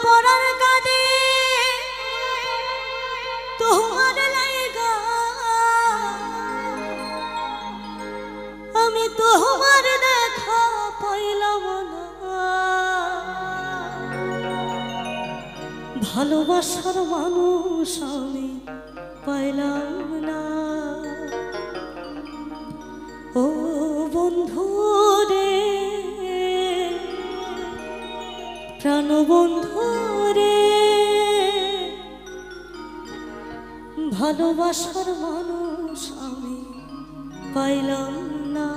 পরার কাঁদে তোমার লাইগা আমি তোমার দেখা পাইলাম না ভালোবাসার মানুষ আমি পাইলাম না ও বন্ধু রে প্রাণ বন্ধু রে ভালোবাসার মানুষ আমি পাইলাম না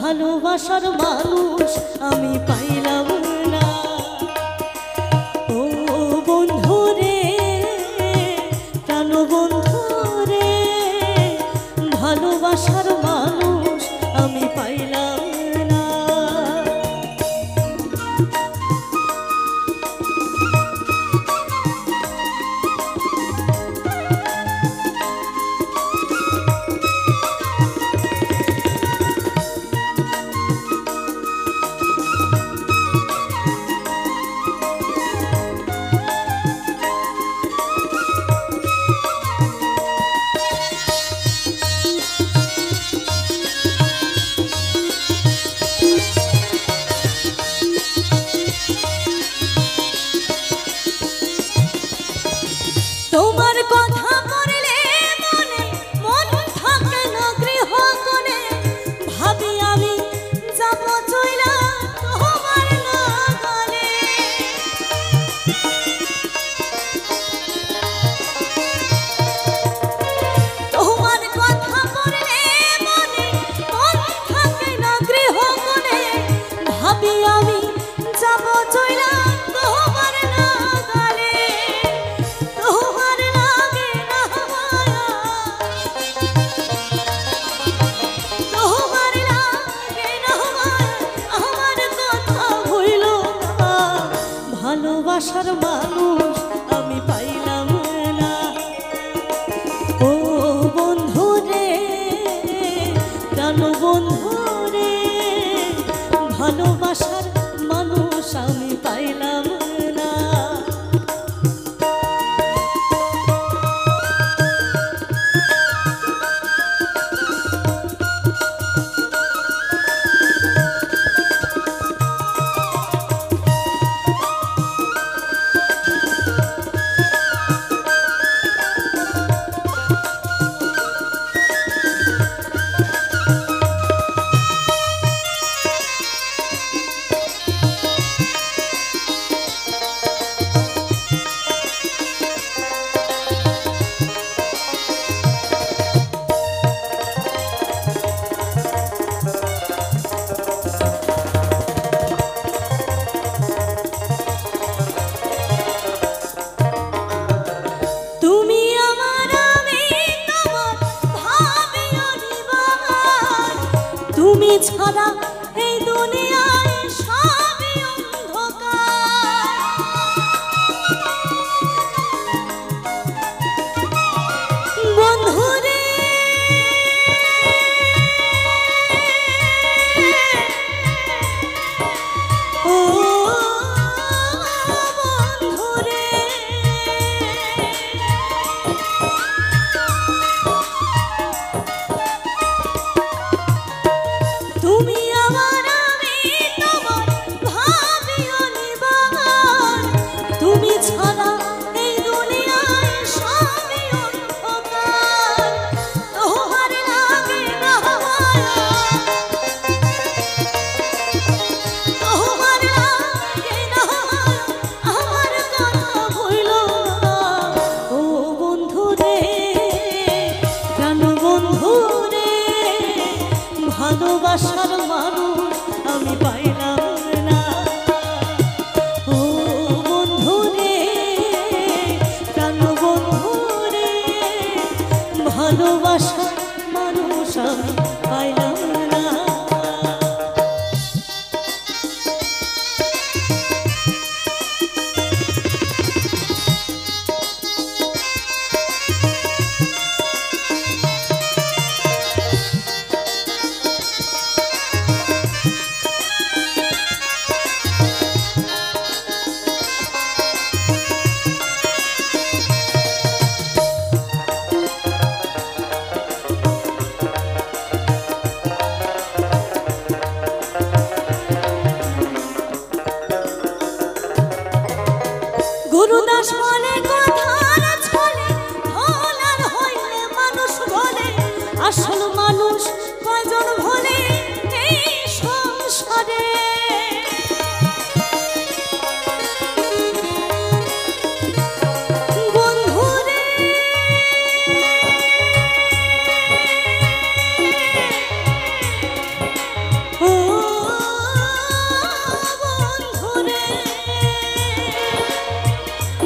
ভালোবাসার মানুষ আমি পাইলাম না ও বন্ধু রে প্রাণ বন্ধু রে ভালোবাসার মানুষ আমি পাইলাম না তোমার কথা পড়লে মনে মন থাকে না গৃহ কোণে ভাবি আমি যাব চইলা তোমার নাগালে তোমার কথা পড়লে মনে মন থাকে না গৃহ কোণে ভাবি আমি যাব চইলা তোমার নাগালে ভালোবাসার মানুষ আমি পাইলাম না ও বন্ধু রে প্রাণ বন্ধু রে ভালোবাসার মানুষ আমি পাইলাম না তুমি ছাড়া এই দুনিয়ায় সবই অন্ধকার বন্ধু রে ও বন্ধু রে তুমি আমার আমি তোমার ভাবিও নিবার তুমি ছাড়া এই দুনিয়ায় সবই অন্ধকার তোমার লাগে না তোমার লাগে না আমার কথা ভুলো না ও বন্ধু রে প্রাণ বন্ধু রে ভালোবাসার মানুষ আমি পাইলাম না ও বন্ধু রে প্রাণ বন্ধু রে ভালোবাসা মানুষ আমি পাইলাম না। গুরুদাস বলে কথার ছলে ভোলার হইলে মানুষ বলে, আসল মানুষ কয়জন ভোলে এই সংসারে। বন্ধুরে ও বন্ধুরে,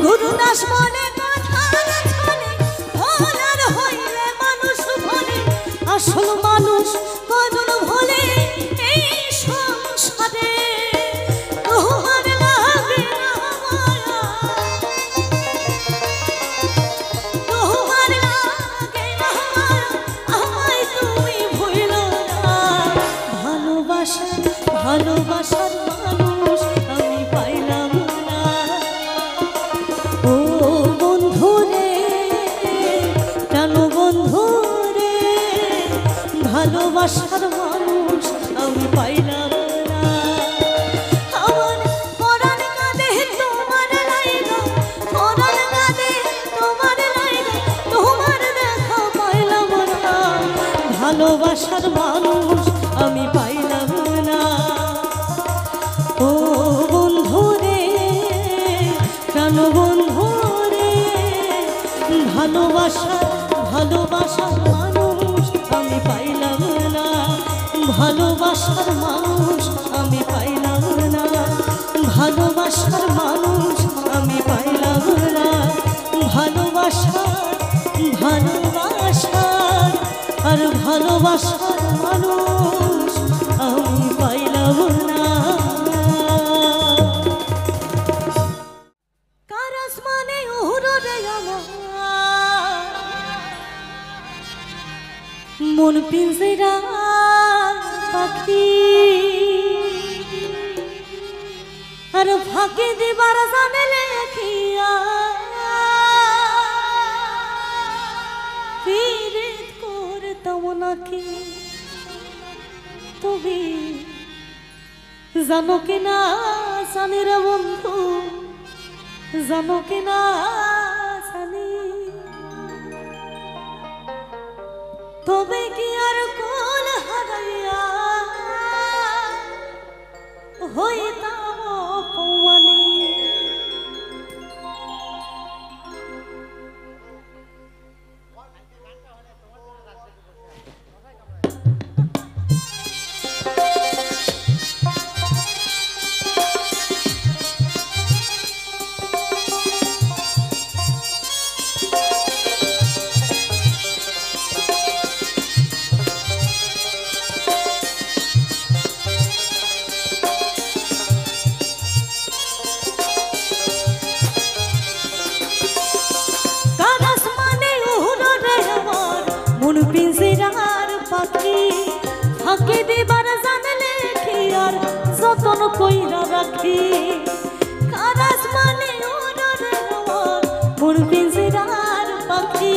গুরুদাস বলে কথার ছলে ভোলার হইলে মানুষ বলে, আসল মানুষ কয়জন ভোলে এই সংসারে। তোমার লাগে না মায়া, তোমার লাগে না মায়া, আমায় তুমি ভুলো না। ভালোবাসা ভালোবাসার মানুষ আমি পাইলাম না। ও বন্ধুরে প্রাণ বন্ধুরে, ভালোবাসার মানুষ আমি পাইলাম না। আমার পরাণ কাঁদে তোমার লাইগা, পরাণ কাঁদে তোমার লাইগা, তোমার দেখা পাইলাম না। ভালোবাসার মানুষ আমি পাইলাম না। ও বন্ধুরে প্রাণ বন্ধুরে, ভালোবাসা ভালোবাসার মানুষ আমি পাইলাম না। ভালোবাসার মানুষ আমি পাইলাম না। ভালোবাসার মানুষ আমি পাইলাম না। ভালোবাসার ভালোবাসার আর ভালোবাসার মানুষ আমি পাইলাম না। কারাস মানে উহুরে আমার মন পিঞ্জরা পাখি, আর ফাঁকে দিবার জানে লেখিয়া পীড়িত করতাম নাকি। তুমি জানো কিনা জানি রে বন্ধু, জানো কিনা জানি, তবে কি আর কোল হারাইয়া হইতাম অপমানী। পিঞ্জিরার পাখি ফাঁকে দিবার জানলে কি আর যতন কইরা রাখি। কারাস মানে মোর পিঞ্জিরার পাখি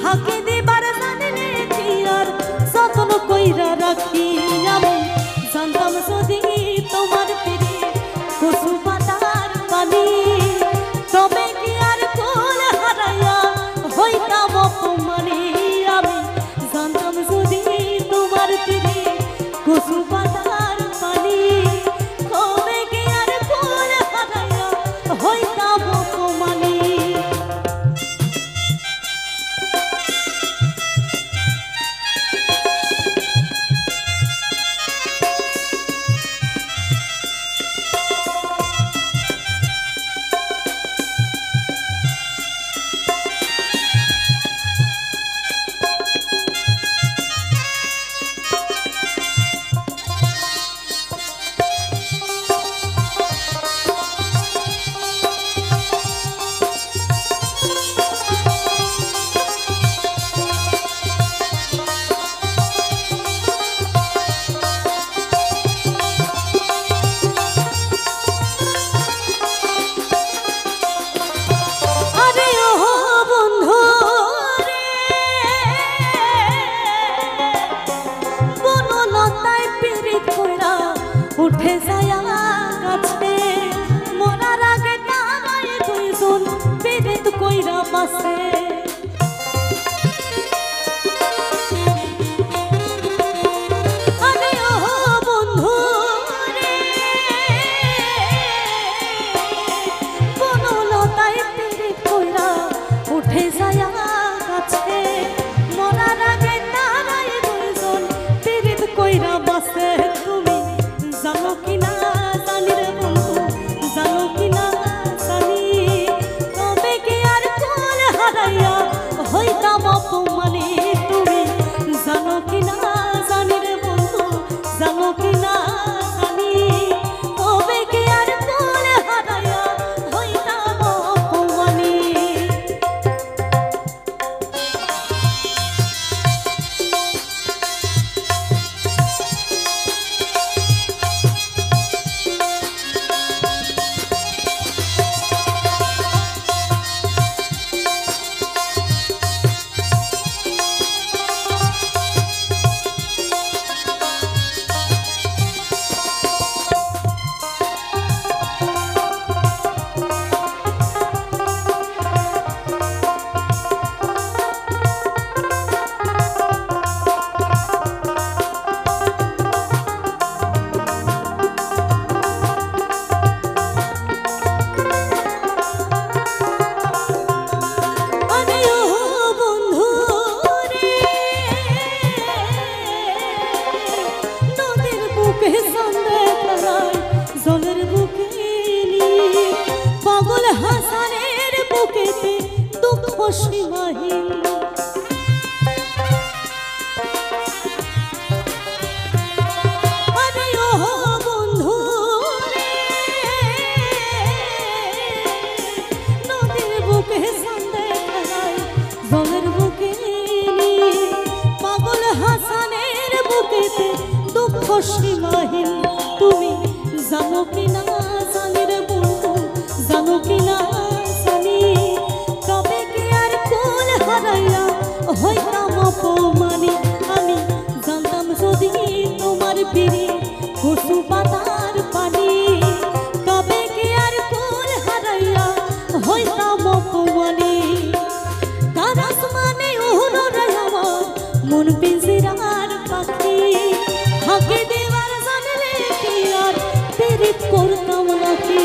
ফাঁকে দিবার জানলে কি আর যতন কইরা রাখি। আমি জানতাম যদি তোমার পিড়ি কচু পাতার পানি, তবে কি আর কোল হারাইয়া হইতাম অপমানী। আমি জানতাম যদি তোমার পিড়ি কচু পাতার পানি, তবে কি আর কোল হারাইয়া হইতাম অপমানী। যায়া কাছে মরার আগে তারাই দুইজন পীড়িত কইরা বাসে তুমি জানো কি না জানি রে বন্ধু জানো কি না জানি তবে কি আর কোল হারাইয়া হইতাম অপমানি তুমি জানো কি না জানি রে বন্ধু জানো কি না জানি তবে কি আর কোল হারাইয়া হইতাম অপমানি জলের বুকে পাগল হাসানের বুকেতে দুঃখ সীমাহীন আরে ও বন্ধু নদীর বুকে সন্ধে খেলায় জলের বুকে পাগল হাসানের বুকেতে দুঃখ সীমাহীন তুমি জানো কি না জানি রে বন্ধু জানো কি না জানি তবে কি আর কোল হারাইয়া হইতাম অপমানি আমি জানতাম যদি তোমার পিড়ি কচু পাতার পানি তবে কি আর কোল হারাইয়া হইতাম অপমানি তার আসমানে উড়ে আমার মন পিঞ্জিরার পাখি হাঁকে দেওয়ার জানলে কি আর পীড়িত করতাম নাকি